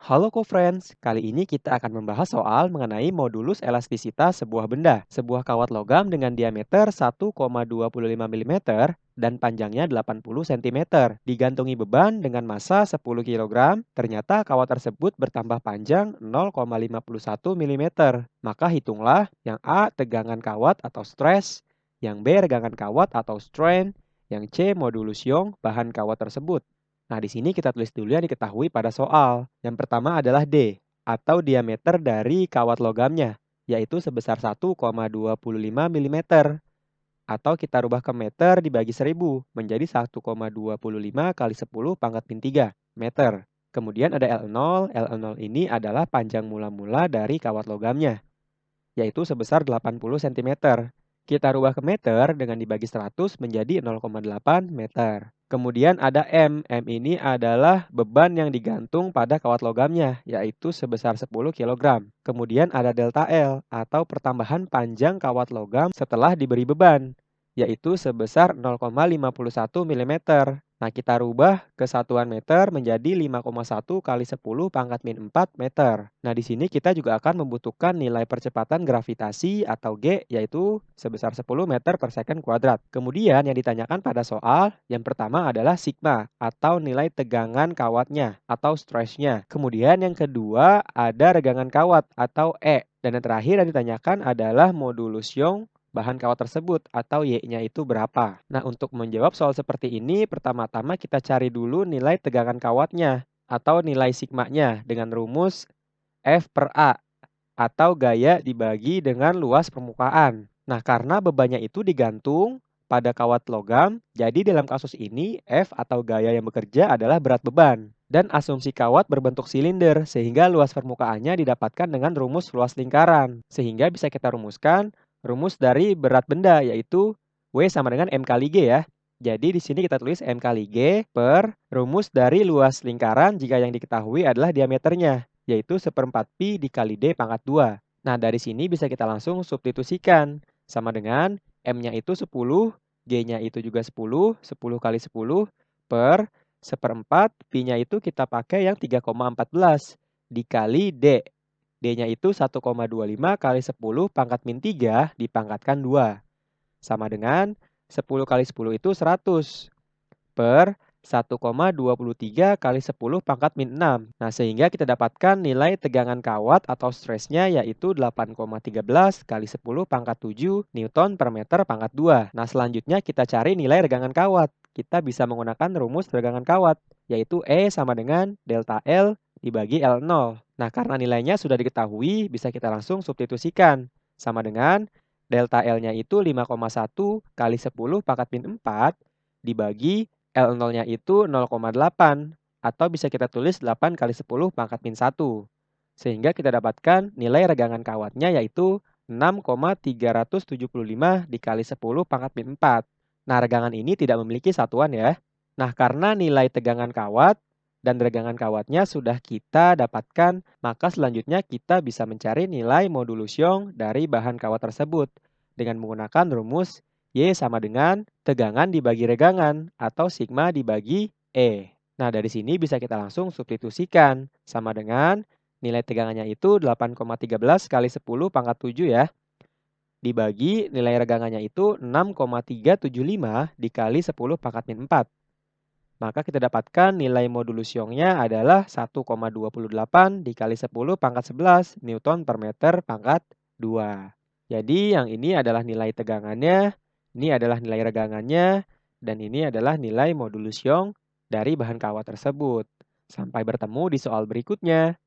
Halo co-friends, kali ini kita akan membahas soal mengenai modulus elastisitas sebuah benda. Sebuah kawat logam dengan diameter 1,25 mm dan panjangnya 80 cm. Digantungi beban dengan massa 10 kg, ternyata kawat tersebut bertambah panjang 0,51 mm. Maka hitunglah yang A tegangan kawat atau stress, yang B regangan kawat atau strain, yang C modulus Young bahan kawat tersebut. Nah, di sini kita tulis dulu yang diketahui pada soal. Yang pertama adalah D, atau diameter dari kawat logamnya, yaitu sebesar 1,25 mm. Atau kita rubah ke meter dibagi 1000, menjadi 1,25 kali 10 pangkat min 3 meter. Kemudian ada L0, L0 ini adalah panjang mula-mula dari kawat logamnya, yaitu sebesar 80 cm. Kita rubah ke meter dengan dibagi 100 menjadi 0,8 meter. Kemudian ada M. M ini adalah beban yang digantung pada kawat logamnya, yaitu sebesar 10 kg. Kemudian ada delta L, atau pertambahan panjang kawat logam setelah diberi beban, yaitu sebesar 0,51 mm. Nah, kita rubah ke satuan meter menjadi 5,1 kali 10 pangkat min 4 meter. Nah, di sini kita juga akan membutuhkan nilai percepatan gravitasi atau G, yaitu sebesar 10 meter per second kuadrat. Kemudian yang ditanyakan pada soal, yang pertama adalah sigma, atau nilai tegangan kawatnya, atau stress-nya. Kemudian yang kedua ada regangan kawat, atau E. Dan yang terakhir yang ditanyakan adalah modulus Young bahan kawat tersebut atau Y-nya itu berapa. Nah, untuk menjawab soal seperti ini, pertama-tama kita cari dulu nilai tegangan kawatnya atau nilai sigma-nya dengan rumus F per A atau gaya dibagi dengan luas permukaan. Nah, karena bebannya itu digantung pada kawat logam, jadi dalam kasus ini F atau gaya yang bekerja adalah berat beban. Dan asumsi kawat berbentuk silinder, sehingga luas permukaannya didapatkan dengan rumus luas lingkaran. Sehingga bisa kita rumuskan rumus dari berat benda, yaitu W sama dengan M kali G ya. Jadi di sini kita tulis M kali G per rumus dari luas lingkaran jika yang diketahui adalah diameternya, yaitu 1/4 pi dikali D pangkat 2. Nah, dari sini bisa kita langsung substitusikan. Sama dengan M-nya itu 10, G-nya itu juga 10, 10 kali 10 per 1/4, pi-nya itu kita pakai yang 3,14 dikali D. D-nya itu 1,25 kali 10 pangkat min 3 dipangkatkan 2. Sama dengan 10 kali 10 itu 100 per 1,23 kali 10 pangkat min 6. Nah, sehingga kita dapatkan nilai tegangan kawat atau stresnya yaitu 8,13 kali 10 pangkat 7 Newton per meter pangkat 2. Nah, selanjutnya kita cari nilai regangan kawat. Kita bisa menggunakan rumus regangan kawat, yaitu E sama dengan delta L dibagi L0. Nah, karena nilainya sudah diketahui, bisa kita langsung substitusikan. Sama dengan delta L-nya itu 5,1 kali 10 pangkat min 4 dibagi L0-nya itu 0,8 atau bisa kita tulis 8 kali 10 pangkat min 1. Sehingga kita dapatkan nilai regangan kawatnya yaitu 6,375 dikali 10 pangkat min 4. Nah, regangan ini tidak memiliki satuan ya. Nah, karena nilai tegangan kawat dan regangan kawatnya sudah kita dapatkan, maka selanjutnya kita bisa mencari nilai modulus Young dari bahan kawat tersebut dengan menggunakan rumus Y sama dengan tegangan dibagi regangan atau sigma dibagi E. Nah, dari sini bisa kita langsung substitusikan. Sama dengan nilai tegangannya itu 8,13 kali 10 pangkat 7 ya. Dibagi nilai regangannya itu 6,375 dikali 10 pangkat min 4. Maka kita dapatkan nilai modulus Young-nya adalah 1,28 dikali 10 pangkat 11 Newton per meter pangkat 2. Jadi yang ini adalah nilai tegangannya, ini adalah nilai regangannya, dan ini adalah nilai modulus Young dari bahan kawat tersebut. Sampai bertemu di soal berikutnya.